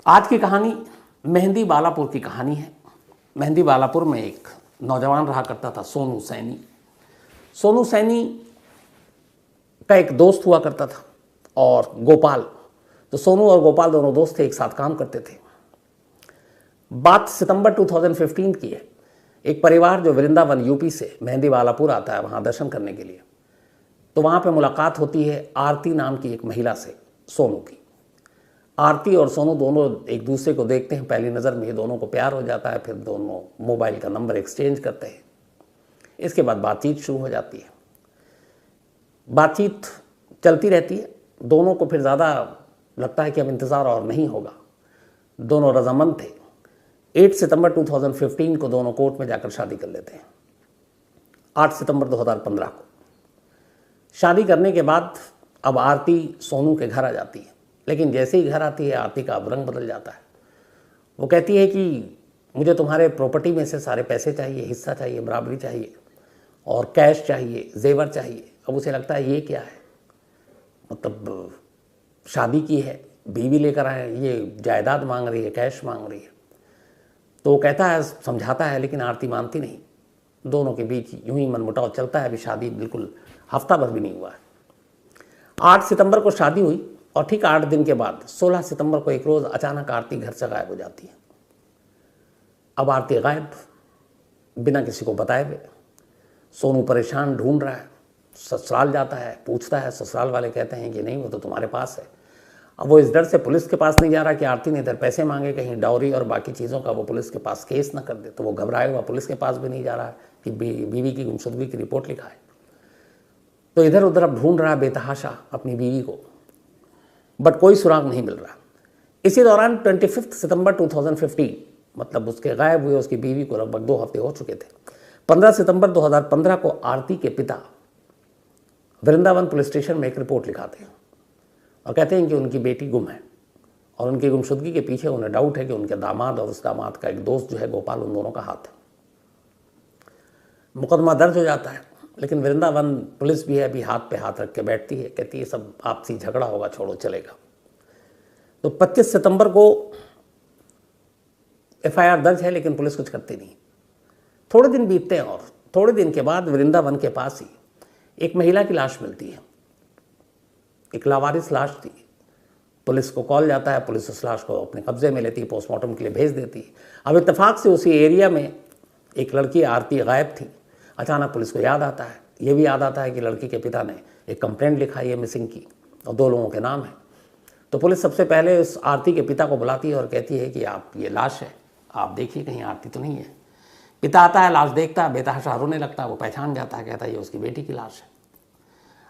आज की कहानी मेहंदी बालापुर की कहानी है। मेहंदी बालापुर में एक नौजवान रहा करता था, सोनू सैनी। सोनू सैनी का एक दोस्त हुआ करता था और गोपाल। तो सोनू और गोपाल दोनों दोस्त थे, एक साथ काम करते थे। बात सितंबर 2015 की है। एक परिवार जो वृंदावन यूपी से मेहंदी बालापुर आता है वहाँ दर्शन करने के लिए, तो वहाँ पे मुलाकात होती है आरती नाम की एक महिला से, सोनू की। आरती और सोनू दोनों एक दूसरे को देखते हैं, पहली नज़र में ये दोनों को प्यार हो जाता है। फिर दोनों मोबाइल का नंबर एक्सचेंज करते हैं। इसके बाद बातचीत शुरू हो जाती है। बातचीत चलती रहती है। दोनों को फिर ज़्यादा लगता है कि अब इंतज़ार और नहीं होगा। दोनों रजामंद थे। 8 सितंबर 2015 को दोनों कोर्ट में जाकर शादी कर लेते हैं। 8 सितंबर 2015 को शादी करने के बाद अब आरती सोनू के घर आ जाती है। लेकिन जैसे ही घर आती है आरती का अब रंग बदल जाता है। वो कहती है कि मुझे तुम्हारे प्रॉपर्टी में से सारे पैसे चाहिए, हिस्सा चाहिए, बराबरी चाहिए और कैश चाहिए, जेवर चाहिए। अब उसे लगता है ये क्या है, मतलब शादी की है, बीवी लेकर आए, ये जायदाद मांग रही है, कैश मांग रही है। तो वो कहता है, समझाता है, लेकिन आरती मानती नहीं। दोनों के बीच यूं ही मनमुटाव चलता है। अभी शादी बिल्कुल हफ्ता भर भी नहीं हुआ है। 8 सितंबर को शादी हुई और ठीक 8 दिन के बाद 16 सितंबर को एक रोज़ अचानक आरती घर से गायब हो जाती है। अब आरती गायब, बिना किसी को बताए हुए। सोनू परेशान ढूंढ रहा है, ससुराल जाता है, पूछता है। ससुराल वाले कहते हैं कि नहीं, वो तो तुम्हारे पास है। अब वो इस डर से पुलिस के पास नहीं जा रहा कि आरती ने इधर पैसे मांगे, कहीं डाउरी और बाकी चीज़ों का वो पुलिस के पास केस ना कर दे। तो वो घबराया हुआ पुलिस के पास भी नहीं जा रहा है कि बीवी की गुमशुदगी की रिपोर्ट लिखा है। तो इधर उधर अब ढूंढ रहा है बेतहाशा अपनी बीवी को, बट कोई सुराग नहीं मिल रहा। इसी दौरान 25 सितंबर 2015, मतलब उसके गायब हुए उसकी बीवी को लगभग 2 हफ्ते हो चुके थे। 15 सितंबर 2015 को आरती के पिता वृंदावन पुलिस स्टेशन में एक रिपोर्ट लिखाते हैं और कहते हैं कि उनकी बेटी गुम है और उनकी गुमशुदगी के पीछे उन्हें डाउट है कि उनके दामाद और उस दामाद का एक दोस्त जो है गोपाल, उन दोनों का हाथ है। मुकदमा दर्ज हो जाता है, लेकिन वृंदावन पुलिस भी है अभी हाथ पे हाथ रख के बैठती है, कहती है सब आपसी झगड़ा होगा, छोड़ो चलेगा। तो 25 सितंबर को एफआईआर दर्ज है, लेकिन पुलिस कुछ करती नहीं। थोड़े दिन बीतते हैं और थोड़े दिन के बाद वृंदावन के पास ही एक महिला की लाश मिलती है। एक लावारिस लाश थी। पुलिस को कॉल जाता है, पुलिस उस लाश को अपने कब्जे में लेती है, पोस्टमार्टम के लिए भेज देती है। अब इत्तेफाक से उसी एरिया में एक लड़की आरती गायब थी। अचानक पुलिस को याद आता है, ये भी याद आता है कि लड़की के पिता ने एक कंप्लेंट लिखाई है मिसिंग की और 2 लोगों के नाम है। तो पुलिस सबसे पहले उस आरती के पिता को बुलाती है और कहती है कि आप, ये लाश है, आप देखिए कहीं आरती तो नहीं है। पिता आता है, लाश देखता है, बेतहाशा रोने लगता है। वो पहचान जाता है, कहता है ये उसकी बेटी की लाश है।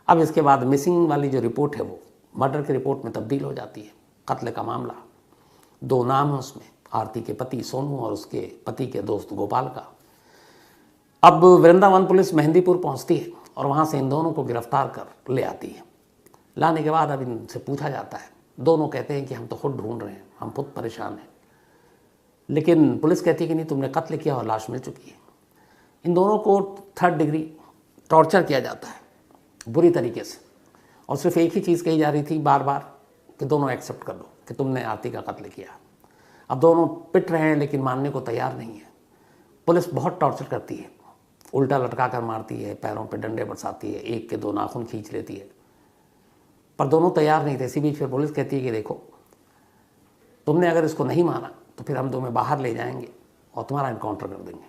अब इसके बाद मिसिंग वाली जो रिपोर्ट है वो मर्डर की रिपोर्ट में तब्दील हो जाती है। कत्ल का मामला, 2 नाम है उसमें, आरती के पति सोनू और उसके पति के दोस्त गोपाल का। अब वृंदावन पुलिस मेहंदीपुर पहुंचती है और वहां से इन दोनों को गिरफ्तार कर ले आती है। लाने के बाद अब इनसे पूछा जाता है। दोनों कहते हैं कि हम तो खुद ढूंढ रहे हैं, हम खुद परेशान हैं। लेकिन पुलिस कहती है कि नहीं, तुमने कत्ल किया और लाश मिल चुकी है। इन दोनों को 3rd डिग्री टॉर्चर किया जाता है बुरी तरीके से, और सिर्फ एक ही चीज़ कही जा रही थी बार बार कि दोनों एक्सेप्ट कर लो कि तुमने आरती का कत्ल किया। अब दोनों पिट रहे हैं लेकिन मानने को तैयार नहीं है। पुलिस बहुत टॉर्चर करती है, उल्टा लटका कर मारती है, पैरों पे डंडे बरसाती है, एक के 2 नाखून खींच लेती है, पर दोनों तैयार नहीं थे। इसी बीच फिर पुलिस कहती है कि देखो, तुमने अगर इसको नहीं माना तो फिर हम तुम्हें बाहर ले जाएंगे और तुम्हारा इनकाउंटर कर देंगे।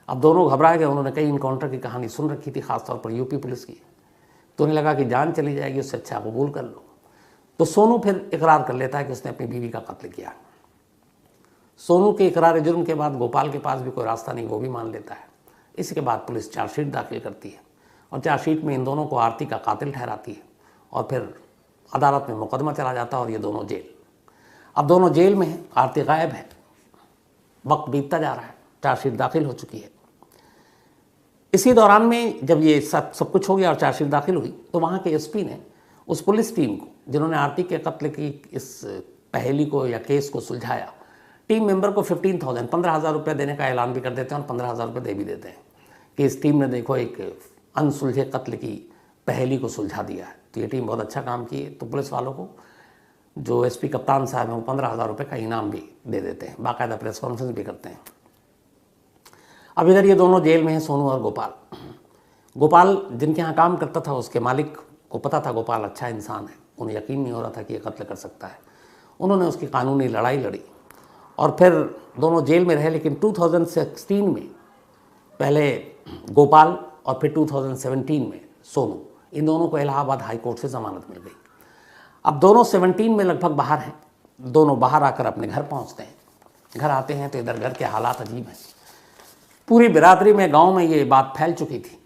अब दोनों घबरा गए। उन्होंने कई इनकाउंटर की कहानी सुन रखी थी, खासतौर पर यूपी पुलिस की। तो उन्हें लगा कि जान चली जाएगी, उससे अच्छा कबूल कर लो। तो सोनू फिर इकरार कर लेता है कि उसने अपनी बीवी का कत्ल किया। सोनू के इकरार जुर्म के बाद गोपाल के पास भी कोई रास्ता नहीं, वो भी मान लेता है। इसके बाद पुलिस चार्जशीट दाखिल करती है और चार्जशीट में इन दोनों को आरती का कातिल ठहराती है और फिर अदालत में मुकदमा चला जाता है और ये दोनों जेल। अब दोनों जेल में हैं, आरती गायब है, वक्त बीतता जा रहा है, चार्जशीट दाखिल हो चुकी है। इसी दौरान में जब ये सब कुछ हो गया और चार्जशीट दाखिल हुई, तो वहाँ के एसपी ने उस पुलिस टीम को जिन्होंने आरती के कत्ल की इस पहेली को या केस को सुलझाया, टीम मेंबर को 15,000 रुपये देने का ऐलान भी कर देते हैं और 15,000 रुपये दे भी देते हैं कि इस टीम ने देखो एक अनसुलझे कत्ल की पहेली को सुलझा दिया है। तो ये टीम बहुत अच्छा काम की है। तो पुलिस वालों को जो एसपी कप्तान साहब हैं वो 15,000 रुपये का इनाम भी दे देते हैं, बाकायदा प्रेस कॉन्फ्रेंस भी करते हैं। अब इधर ये दोनों जेल में हैं, सोनू और गोपाल। गोपाल जिनके यहाँ काम करता था, उसके मालिक को पता था गोपाल अच्छा इंसान है, उन्हें यकीन नहीं हो रहा था कि ये कत्ल कर सकता है। उन्होंने उसकी कानूनी लड़ाई लड़ी और फिर दोनों जेल में रहे। लेकिन 2016 में पहले गोपाल और फिर 2017 में सोनू, इन दोनों को इलाहाबाद हाई कोर्ट से ज़मानत मिल गई। अब दोनों 17 में लगभग बाहर हैं। दोनों बाहर आकर अपने घर पहुंचते हैं। घर आते हैं तो इधर घर के हालात अजीब हैं। पूरी बिरादरी में, गांव में ये बात फैल चुकी थी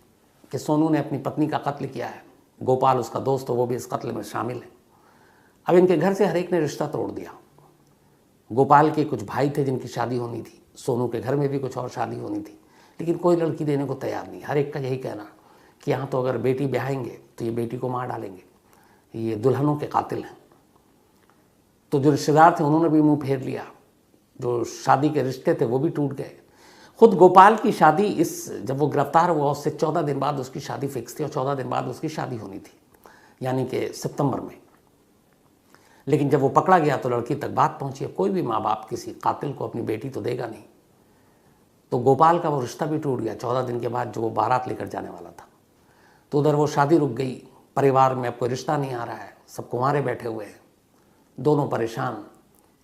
कि सोनू ने अपनी पत्नी का कत्ल किया है। गोपाल उसका दोस्त, वो भी इस कत्ल में शामिल है। अब इनके घर से हर एक ने रिश्ता तोड़ दिया। गोपाल के कुछ भाई थे जिनकी शादी होनी थी, सोनू के घर में भी कुछ और शादी होनी थी, लेकिन कोई लड़की देने को तैयार नहीं। हर एक का यही कहना कि यहाँ तो अगर बेटी ब्याहेंगे तो ये बेटी को मार डालेंगे, ये दुल्हनों के कातिल हैं। तो जो रिश्तेदार थे उन्होंने भी मुंह फेर लिया। जो शादी के रिश्ते थे वो भी टूट गए। खुद गोपाल की शादी जब वो गिरफ्तार हुआ उससे 14 दिन बाद उसकी शादी फिक्स थी और 14 दिन बाद उसकी शादी होनी थी, यानी कि सितंबर में। लेकिन जब वो पकड़ा गया तो लड़की तक बात पहुंची। कोई भी माँ बाप किसी कातिल को अपनी बेटी तो देगा नहीं। तो गोपाल का वो रिश्ता भी टूट गया 14 दिन के बाद, जो वो बारात लेकर जाने वाला था। तो उधर वो शादी रुक गई। परिवार में अब कोई रिश्ता नहीं आ रहा है, सब कुंवारे बैठे हुए हैं, दोनों परेशान,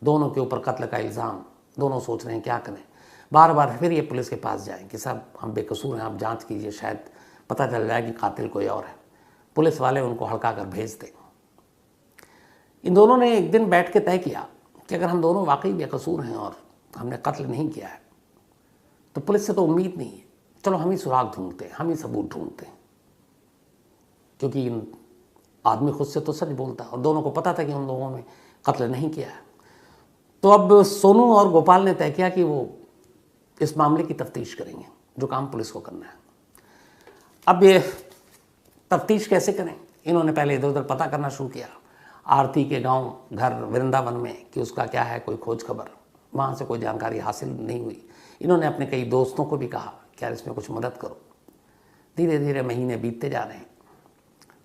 दोनों के ऊपर कत्ल का इल्ज़ाम, दोनों सोच रहे हैं क्या करें। बार बार फिर ये पुलिस के पास जाएं कि साहब हम बेकसूर हैं, आप जांच कीजिए, शायद पता चल जाए कि कातिल कोई और है। पुलिस वाले उनको हड़का कर भेज दें। इन दोनों ने एक दिन बैठ के तय किया कि अगर हम दोनों वाकई बेकसूर हैं और हमने कत्ल नहीं किया है तो पुलिस से तो उम्मीद नहीं है, चलो हम ही सुराग ढूंढते हैं, हम ही सबूत ढूंढते हैं। क्योंकि आदमी खुद से तो सच बोलता है और दोनों को पता था कि उन लोगों ने कत्ल नहीं किया है। तो अब सोनू और गोपाल ने तय किया कि वो इस मामले की तफ्तीश करेंगे, जो काम पुलिस को करना है। अब ये तफ्तीश कैसे करें? इन्होंने पहले इधर उधर पता करना शुरू किया। आरती के गांव घर वृंदावन में कि उसका क्या है, कोई खोज खबर, वहाँ से कोई जानकारी हासिल नहीं हुई। इन्होंने अपने कई दोस्तों को भी कहा कि यार इसमें कुछ मदद करो। धीरे धीरे महीने बीतते जा रहे हैं।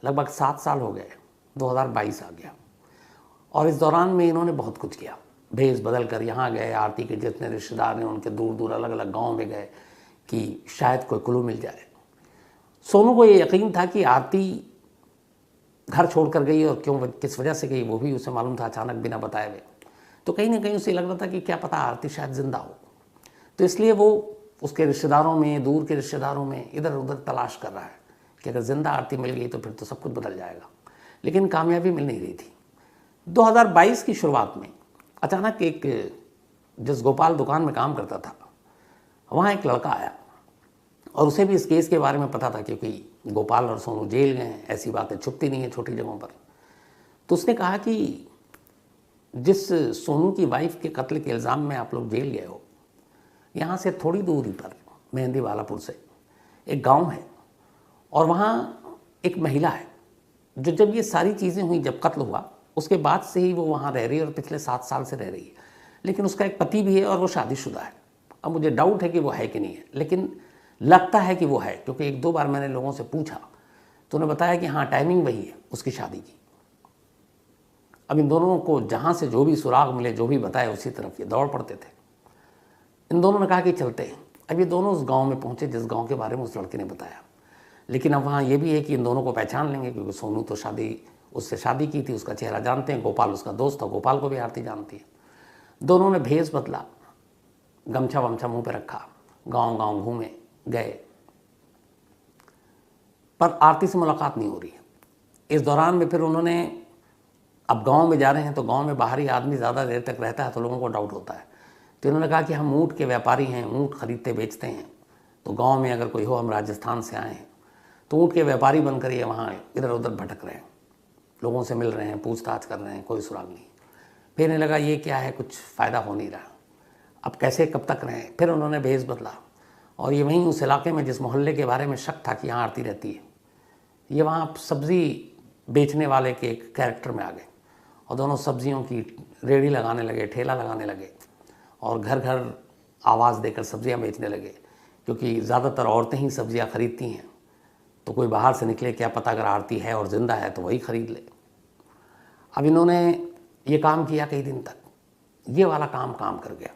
लगभग 7 साल हो गए, 2022 आ गया और इस दौरान में इन्होंने बहुत कुछ किया। भेस बदल कर यहाँ गए, आरती के जितने रिश्तेदार हैं उनके दूर दूर अलग अलग गाँव में गए कि शायद कोई क्लू मिल जाए। सोनू को ये यकीन था कि आरती घर छोड़कर गई और क्यों, किस वजह से गई वो भी उसे मालूम था अचानक बिना बताए हुए। तो कहीं ना कहीं उसे लग रहा था कि क्या पता आरती शायद जिंदा हो। तो इसलिए वो उसके रिश्तेदारों में, दूर के रिश्तेदारों में इधर उधर तलाश कर रहा है कि अगर जिंदा आरती मिल गई तो फिर तो सब कुछ बदल जाएगा। लेकिन कामयाबी मिल नहीं रही थी। 2022 की शुरुआत में अचानक एक, जिस गोपाल दुकान में काम करता था वहाँ एक लड़का आया और उसे भी इस केस के बारे में पता था, क्योंकि गोपाल और सोनू जेल गए हैं, ऐसी बातें छुपती नहीं है छोटी जगहों पर। तो उसने कहा कि जिस सोनू की वाइफ के कत्ल के इल्ज़ाम में आप लोग जेल गए हो, यहाँ से थोड़ी दूरी पर मेहंदी वालापुर से एक गांव है और वहाँ एक महिला है जो जब ये सारी चीज़ें हुई, जब कत्ल हुआ उसके बाद से ही वो वहाँ रह रही है और पिछले 7 साल से रह रही है। लेकिन उसका एक पति भी है और वो शादीशुदा है। अब मुझे डाउट है कि वो है कि नहीं है, लेकिन लगता है कि वो है, क्योंकि 1-2 बार मैंने लोगों से पूछा तो उन्होंने बताया कि हाँ टाइमिंग वही है उसकी शादी की। अब इन दोनों को जहाँ से जो भी सुराग मिले, जो भी बताए उसी तरफ ये दौड़ पड़ते थे। इन दोनों ने कहा कि चलते हैं। अब ये दोनों उस गांव में पहुंचे जिस गांव के बारे में उस लड़के ने बताया। लेकिन अब वहाँ ये भी है कि इन दोनों को पहचान लेंगे, क्योंकि सोनू तो उससे शादी की थी, उसका चेहरा जानते हैं। गोपाल उसका दोस्त था, गोपाल को भी आरती जानती है। दोनों ने भेस बदला, गमछा वमछा मुँह पर रखा, गाँव गाँव घूमे गए, पर आरती से मुलाकात नहीं हो रही है। इस दौरान में फिर उन्होंने, अब गांव में जा रहे हैं तो गांव में बाहरी आदमी ज़्यादा देर तक रहता है तो लोगों को डाउट होता है। तो इन्होंने कहा कि हम ऊँट के व्यापारी हैं, ऊँट खरीदते बेचते हैं, तो गांव में अगर कोई हो, हम राजस्थान से आए हैं, तो ऊँट के व्यापारी बनकर ये वहाँ इधर उधर भटक रहे हैं, लोगों से मिल रहे हैं, पूछताछ कर रहे हैं, कोई सुराग नहीं। फिर इन्हें लगा ये क्या है, कुछ फ़ायदा हो नहीं रहा, अब कैसे कब तक रहें। फिर उन्होंने भेस बदला और ये वहीं उस इलाके में जिस मोहल्ले के बारे में शक था कि यहाँ आरती रहती है, ये वहाँ सब्ज़ी बेचने वाले के एक कैरेक्टर में आ गए और दोनों सब्जियों की रेहड़ी लगाने लगे, ठेला लगाने लगे और घर घर आवाज़ देकर सब्जियां बेचने लगे, क्योंकि ज़्यादातर औरतें ही सब्जियां खरीदती हैं। तो कोई बाहर से निकले, क्या पता अगर आरती है और ज़िंदा है तो वही ख़रीद ले। अब इन्होंने ये काम किया कई दिन तक, ये वाला काम कर गया।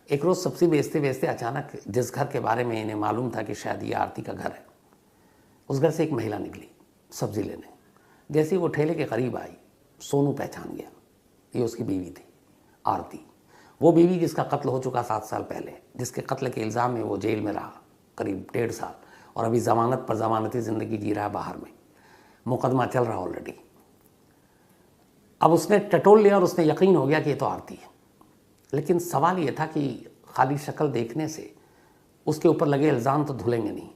एक रोज़ सब्जी बेचते बेचते अचानक जिस घर के बारे में इन्हें मालूम था कि शायद ये आरती का घर है, उस घर से एक महिला निकली सब्जी लेने। जैसे ही वो ठेले के करीब आई, सोनू पहचान गया, ये उसकी बीवी थी आरती। वो बीवी जिसका कत्ल हो चुका 7 साल पहले, जिसके कत्ल के इल्ज़ाम में वो जेल में रहा करीब 1.5 साल, और अभी ज़मानत पर ज़मानती ज़िंदगी जी रहा है बाहर में, मुकदमा चल रहा ऑलरेडी। अब उसने टटोल लिया और उसने यकीन हो गया कि ये तो आरती है। लेकिन सवाल ये था कि खाली शक्ल देखने से उसके ऊपर लगे इल्ज़ाम तो धुलेंगे नहीं।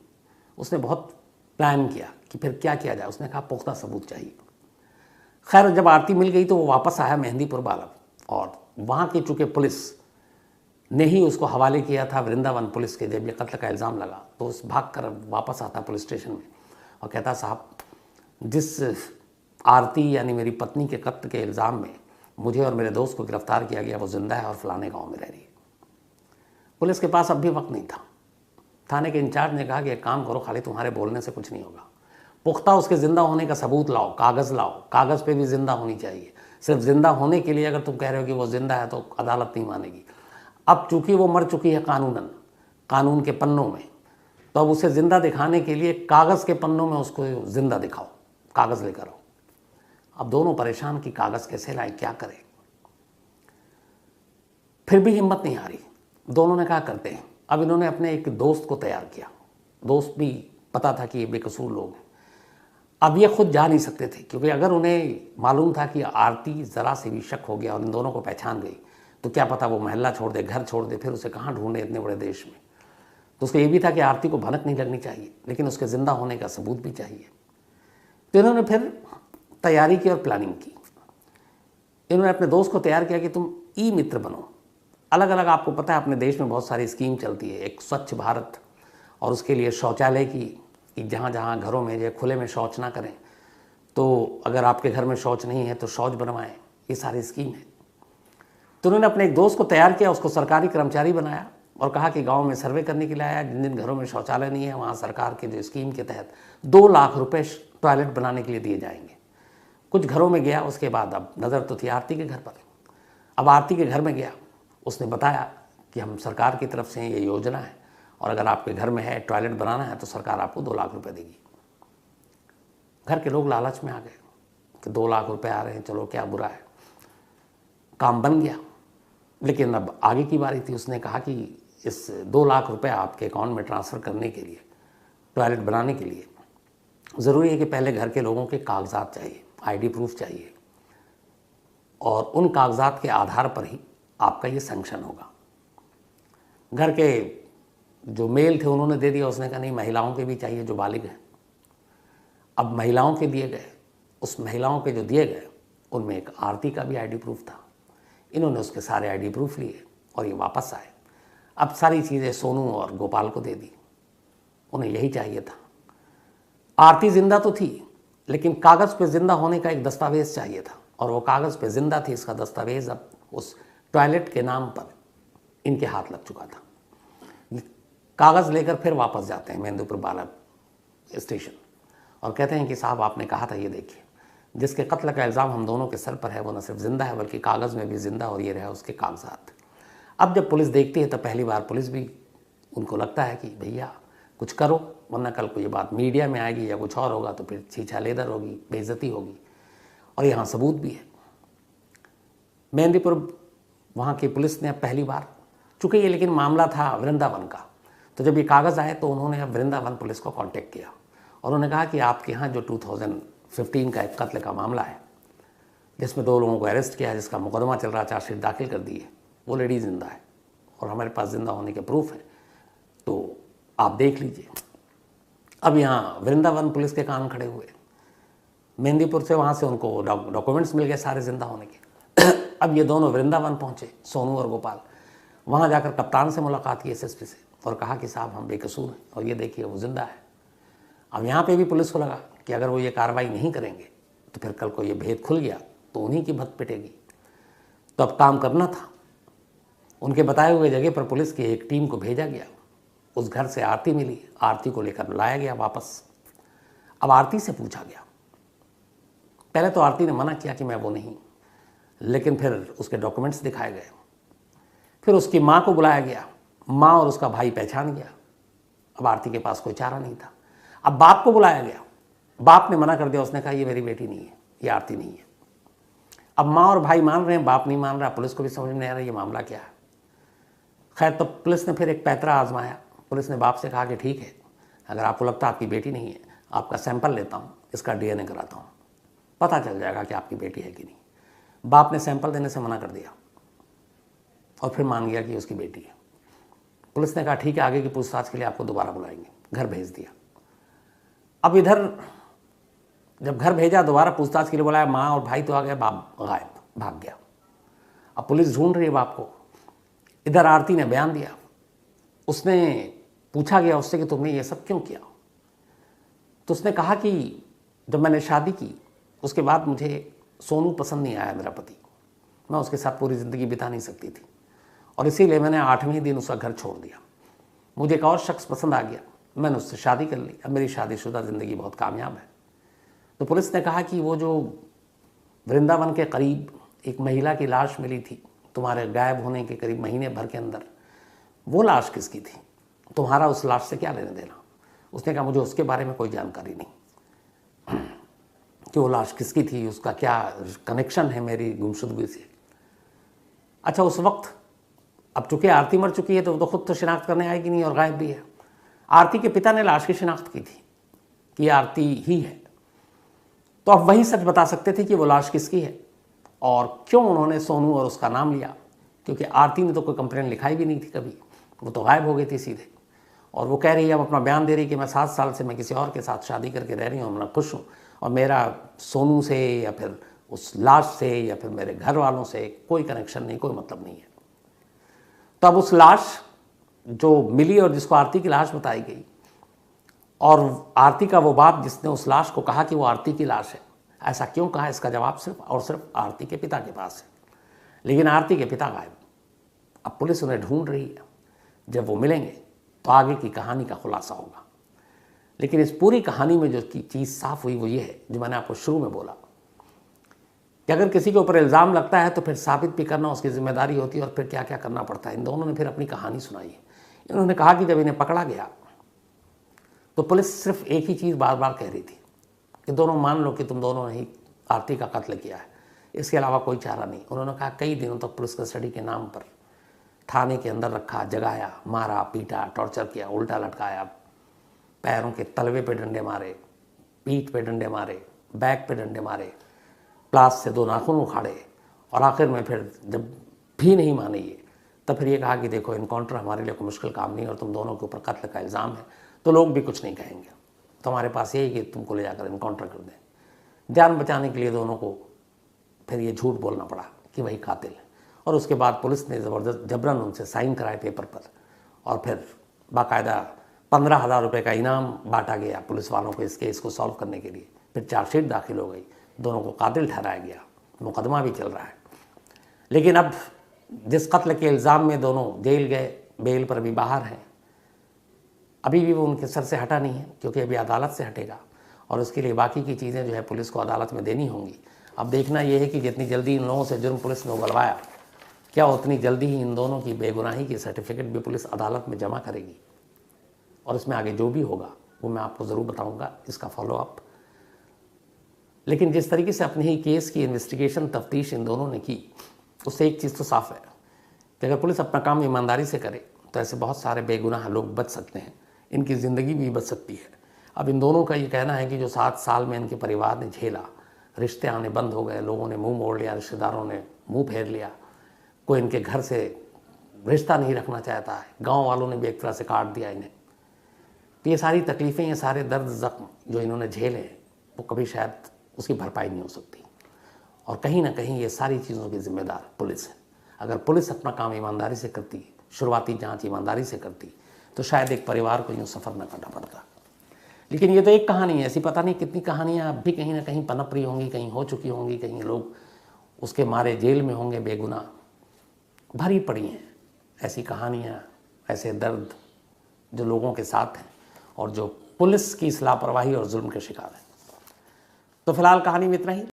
उसने बहुत प्लान किया कि फिर क्या किया जाए। उसने कहा पुख्ता सबूत चाहिए। खैर जब आरती मिल गई तो वो वापस आया मेहंदीपुर बालम, और वहाँ की चूँकि पुलिस ने ही उसको हवाले किया था वृंदावन पुलिस के। जब ये कत्ल का इल्ज़ाम लगा तो उस भाग कर वापस आता पुलिस स्टेशन में और कहता साहब, जिस आरती यानी मेरी पत्नी के कत्ल के इल्ज़ाम में मुझे और मेरे दोस्त को गिरफ्तार किया गया, वो जिंदा है और फलाने गांव में रह रही है। पुलिस के पास अब भी वक्त नहीं था। थाने के इंचार्ज ने कहा कि एक काम करो, खाली तुम्हारे बोलने से कुछ नहीं होगा, पुख्ता उसके ज़िंदा होने का सबूत लाओ, कागज़ लाओ, कागज़ पे भी ज़िंदा होनी चाहिए। सिर्फ ज़िंदा होने के लिए अगर तुम कह रहे हो कि वो ज़िंदा है तो अदालत नहीं मानेगी। अब चूँकि वो मर चुकी है कानूनन, कानून के पन्नों में, तो अब उसे ज़िंदा दिखाने के लिए कागज़ के पन्नों में उसको ज़िंदा दिखाओ, कागज़ लेकर आओ। अब दोनों परेशान कि कागज़ कैसे लाए, क्या करें। फिर भी हिम्मत नहीं आ रही। दोनों ने कहा करते हैं। अब इन्होंने अपने एक दोस्त को तैयार किया। दोस्त भी पता था कि ये बेकसूर लोग हैं। अब ये खुद जा नहीं सकते थे, क्योंकि अगर उन्हें मालूम था कि आरती ज़रा से भी शक हो गया और इन दोनों को पहचान गई तो क्या पता वो महल्ला छोड़ दे, घर छोड़ दे, फिर उसे कहाँ ढूंढे इतने बड़े देश में। तो उसको ये भी था कि आरती को भनक नहीं लगनी चाहिए, लेकिन उसके ज़िंदा होने का सबूत भी चाहिए। तो इन्होंने फिर तैयारी की और प्लानिंग की। इन्होंने अपने दोस्त को तैयार किया कि तुम ई मित्र बनो। अलग अलग, आपको पता है अपने देश में बहुत सारी स्कीम चलती है। एक स्वच्छ भारत, और उसके लिए शौचालय की, कि जहाँ जहाँ घरों में जो खुले में शौच ना करें, तो अगर आपके घर में शौच नहीं है तो शौच बनवाएं, ये सारी स्कीम है। तो उन्होंने अपने एक दोस्त को तैयार किया, उसको सरकारी कर्मचारी बनाया और कहा कि गांव में सर्वे करने के लिए आया, जिन जिन घरों में शौचालय नहीं है वहाँ सरकार के जो स्कीम के तहत 2 लाख रुपए टॉयलेट बनाने के लिए दिए जाएंगे। कुछ घरों में गया, उसके बाद अब नज़र तो थी आरती के घर पर। अब आरती के घर में गया, उसने बताया कि हम सरकार की तरफ से ये योजना है, और अगर आपके घर में है टॉयलेट बनाना है तो सरकार आपको 2 लाख रुपए देगी। घर के लोग लालच में आ गए कि 2 लाख रुपए आ रहे हैं, चलो क्या बुरा है। काम बन गया। लेकिन अब आगे की बारी थी। उसने कहा कि इस 2 लाख रुपए आपके अकाउंट में ट्रांसफ़र करने के लिए, टॉयलेट बनाने के लिए ज़रूरी है कि पहले घर के लोगों के कागजात चाहिए, आईडी प्रूफ चाहिए, और उन कागजात के आधार पर ही आपका ये सैंक्शन होगा। घर के जो मेल थे उन्होंने दे दिया। उसने कहा नहीं, महिलाओं के भी चाहिए जो बालिग हैं। अब महिलाओं के दिए गए, उस महिलाओं के जो दिए गए उनमें एक आरती का भी आईडी प्रूफ था। इन्होंने उसके सारे आईडी प्रूफ लिए और ये वापस आए। अब सारी चीज़ें सोनू और गोपाल को दे दी, उन्हें यही चाहिए था। आरती जिंदा तो थी, लेकिन कागज़ पे जिंदा होने का एक दस्तावेज़ चाहिए था, और वो कागज़ पे जिंदा थी। इसका दस्तावेज़ अब उस टॉयलेट के नाम पर इनके हाथ लग चुका था। कागज़ लेकर फिर वापस जाते हैं मेहंदीपुर बालम स्टेशन और कहते हैं कि साहब आपने कहा था, ये देखिए, जिसके कत्ल का इल्ज़ाम हम दोनों के सर पर है वो न सिर्फ ज़िंदा है बल्कि कागज़ में भी ज़िंदा, और ये रहा उसके कागजात। अब जब पुलिस देखती है तो पहली बार पुलिस भी, उनको लगता है कि भैया कुछ करो, वरना कल को ये बात मीडिया में आएगी या कुछ और होगा तो फिर छीछा लेदर होगी, बेइज्जती होगी। और यहाँ सबूत भी है। मेहंदीपुर वहाँ की पुलिस ने अब पहली बार, चूँकि ये लेकिन मामला था वृंदावन का, तो जब ये कागज़ आए तो उन्होंने अब वृंदावन पुलिस को कांटेक्ट किया और उन्होंने कहा कि आपके यहाँ जो 2015 का एक कत्ल का मामला है जिसमें 2 लोगों को अरेस्ट किया है, जिसका मुकदमा चल रहा, चार्जशीट दाखिल कर दी है, वो लेडी जिंदा है और हमारे पास जिंदा होने के प्रूफ है, तो आप देख लीजिए। अब यहाँ वृंदावन पुलिस के कान खड़े हुए। मेहंदीपुर से वहाँ से उनको डॉक्यूमेंट्स मिल गए सारे जिंदा होने के। अब ये दोनों वृंदावन पहुँचे, सोनू और गोपाल। वहाँ जाकर कप्तान से मुलाकात की, एसएसपी से, और कहा कि साहब हम बेकसूर हैं और ये देखिए वो ज़िंदा है। अब यहाँ पे भी पुलिस को लगा कि अगर वो ये कार्रवाई नहीं करेंगे तो फिर कल को ये भेद खुल गया तो उन्हीं की भत पिटेगी। तो अब काम करना था। उनके बताए हुए जगह पर पुलिस की एक टीम को भेजा गया। उस घर से आरती मिली, आरती को लेकर लाया गया वापस। अब आरती से पूछा गया। पहले तो आरती ने मना किया कि मैं वो नहीं, लेकिन फिर उसके डॉक्यूमेंट्स दिखाए गए। फिर उसकी माँ को बुलाया गया, माँ और उसका भाई पहचान गया। अब आरती के पास कोई चारा नहीं था। अब बाप को बुलाया गया, बाप ने मना कर दिया, उसने कहा ये मेरी बेटी नहीं है, ये आरती नहीं है। अब माँ और भाई मान रहे हैं, बाप नहीं मान रहा। पुलिस को भी समझ में नहीं आ रहा ये मामला क्या है। खैर तो पुलिस ने फिर एक पैतरा आजमाया। पुलिस ने बाप से कहा कि ठीक है, अगर आपको लगता है आपकी बेटी नहीं है, आपका सैंपल लेता हूँ, इसका DNA कराता हूँ, पता चल जाएगा कि आपकी बेटी है कि नहीं। बाप ने सैंपल देने से मना कर दिया और फिर मान गया कि उसकी बेटी है। पुलिस ने कहा ठीक है, आगे की पूछताछ के लिए आपको दोबारा बुलाएंगे। घर भेज दिया। अब इधर जब घर भेजा, दोबारा पूछताछ के लिए बुलाया, माँ और भाई तो आ गए, बाप गायब, भाग गया। अब पुलिस ढूंढ रही है बाप को। इधर आरती ने बयान दिया। उसने पूछा गया उससे कि तुमने ये सब क्यों किया। तो उसने कहा कि जब मैंने शादी की उसके बाद मुझे सोनू पसंद नहीं आया, मेरा पति, मैं उसके साथ पूरी ज़िंदगी बिता नहीं सकती थी और इसीलिए मैंने 8वें दिन उसका घर छोड़ दिया। मुझे एक और शख्स पसंद आ गया, मैंने उससे शादी कर ली। अब मेरी शादीशुदा ज़िंदगी बहुत कामयाब है। तो पुलिस ने कहा कि वो जो वृंदावन के करीब एक महिला की लाश मिली थी तुम्हारे गायब होने के करीब महीने भर के अंदर, वो लाश किसकी थी, तुम्हारा उस लाश से क्या लेने देना। उसने कहा मुझे उसके बारे में कोई जानकारी नहीं कि वो लाश किसकी थी, उसका क्या कनेक्शन है मेरी गुमशुदगी से। अच्छा, उस वक्त अब चूंकि आरती मर चुकी है तो वो तो खुद तो शिनाख्त करने आएगी नहीं और गायब भी है। आरती के पिता ने लाश की शिनाख्त की थी कि आरती ही है, तो अब वही सच बता सकते थे कि वो लाश किसकी है और क्यों उन्होंने सोनू और उसका नाम लिया, क्योंकि आरती ने तो कोई कंप्लेंट लिखाई भी नहीं थी कभी, वो तो गायब हो गई थी सीधे। और वो कह रही है, अब अपना बयान दे रही कि मैं 7 साल से मैं किसी और के साथ शादी करके रह रही हूँ, मैं खुश हूँ और मेरा सोनू से या फिर उस लाश से या फिर मेरे घर वालों से कोई कनेक्शन नहीं, कोई मतलब नहीं है। तो अब उस लाश जो मिली और जिसको आरती की लाश बताई गई और आरती का वो बाप जिसने उस लाश को कहा कि वो आरती की लाश है, ऐसा क्यों कहा, इसका जवाब सिर्फ और सिर्फ आरती के पिता के पास है। लेकिन आरती के पिता गायब। अब पुलिस उन्हें ढूंढ रही है, जब वो मिलेंगे तो आगे की कहानी का खुलासा होगा। लेकिन इस पूरी कहानी में जो चीज़ साफ हुई वो ये है जो मैंने आपको शुरू में बोला कि अगर किसी के ऊपर इल्ज़ाम लगता है तो फिर साबित भी करना उसकी जिम्मेदारी होती है और फिर क्या क्या करना पड़ता है। इन दोनों ने फिर अपनी कहानी सुनाई है। इन्होंने कहा कि जब इन्हें पकड़ा गया तो पुलिस सिर्फ एक ही चीज़ बार बार कह रही थी कि दोनों मान लो कि तुम दोनों ने ही आरती का कत्ल किया है, इसके अलावा कोई चारा नहीं। उन्होंने कहा कई दिनों तक पुलिस कस्टडी के नाम पर थाने के अंदर रखा, जगाया, मारा, पीटा, टॉर्चर किया, उल्टा लटकाया, पैरों के तलवे पे डंडे मारे, पीठ पे डंडे मारे, बैक पे डंडे मारे, प्लास से 2 नाखून उखाड़े और आखिर में फिर जब भी नहीं माने ये, तब फिर ये कहा कि देखो इनकाउंटर हमारे लिए कोई मुश्किल काम नहीं और तुम दोनों के ऊपर कत्ल का इल्ज़ाम है तो लोग भी कुछ नहीं कहेंगे, तुम्हारे पास यही कि तुमको ले जाकर इनकाउंटर कर दें। जान बचाने के लिए दोनों को फिर ये झूठ बोलना पड़ा कि वही कातिल है। और उसके बाद पुलिस ने ज़बरदस्त जबरन उनसे साइन कराए पेपर पर और फिर बाकायदा 15,000 रुपये का इनाम बांटा गया पुलिस वालों को इस केस को सॉल्व करने के लिए। फिर चार्जशीट दाखिल हो गई, दोनों को कातिल ठहराया गया, मुकदमा भी चल रहा है। लेकिन अब जिस कत्ल के इल्ज़ाम में दोनों जेल गए, बेल पर भी बाहर हैं, अभी भी वो उनके सर से हटा नहीं है क्योंकि अभी अदालत से हटेगा और उसके लिए बाकी की चीज़ें जो है पुलिस को अदालत में देनी होंगी। अब देखना यह है कि जितनी जल्दी इन लोगों से जुर्म पुलिस ने उगलवाया, क्या उतनी जल्दी ही इन दोनों की बेगुनाही की सर्टिफिकेट भी पुलिस अदालत में जमा करेगी। और इसमें आगे जो भी होगा वो मैं आपको ज़रूर बताऊंगा, इसका फॉलोअप। लेकिन जिस तरीके से अपने ही केस की इन्वेस्टिगेशन तफ्तीश इन दोनों ने की, उससे एक चीज़ तो साफ है कि अगर पुलिस अपना काम ईमानदारी से करे तो ऐसे बहुत सारे बेगुनाह लोग बच सकते हैं, इनकी ज़िंदगी भी बच सकती है। अब इन दोनों का ये कहना है कि जो 7 साल में इनके परिवार ने झेला, रिश्ते आने बंद हो गए, लोगों ने मुंह मोड़ लिया, रिश्तेदारों ने मुंह फेर लिया, कोई इनके घर से रिश्ता नहीं रखना चाहता है, गांव वालों ने भी एक तरह से काट दिया इन्हें। तो ये सारी तकलीफ़ें, ये सारे दर्द ज़ख्म जो इन्होंने झेले वो कभी शायद उसकी भरपाई नहीं हो सकती। और कहीं ना कहीं ये सारी चीज़ों की जिम्मेदार पुलिस है। अगर पुलिस अपना काम ईमानदारी से करती, शुरुआती जांच ईमानदारी से करती, तो शायद एक परिवार को यूँ सफ़र न करना पड़ता। लेकिन ये तो एक कहानी है, ऐसी पता नहीं कितनी कहानियाँ अब भी कहीं ना कहीं पनप रही होंगी, कहीं हो चुकी होंगी, कहीं लोग उसके मारे जेल में होंगे, बेगुनाह भरी पड़ी हैं ऐसी कहानियाँ, ऐसे दर्द जो लोगों के साथ हैं और जो पुलिस की इस लापरवाही और जुल्म के शिकार हैं। तो फिलहाल कहानी में इतना ही।